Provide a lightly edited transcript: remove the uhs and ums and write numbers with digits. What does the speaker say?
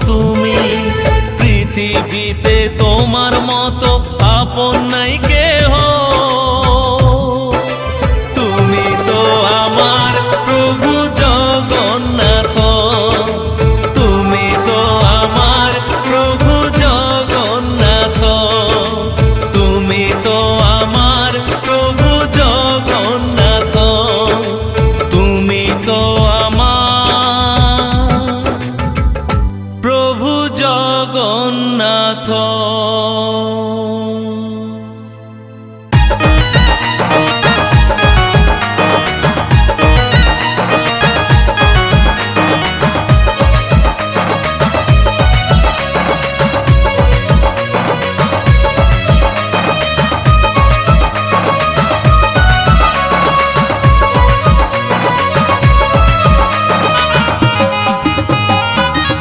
তুমি। পৃথিবীতে তোমার মতো আপন নাই কেহ, তুমি তো আমার প্রভু জগন্নাথ, তুমি তো আমার প্রভু জগন্নাথ, তুমি তো আমার প্রভু জগন্নাথ, তুমি তো আমার প্রভু জগন্নাথ।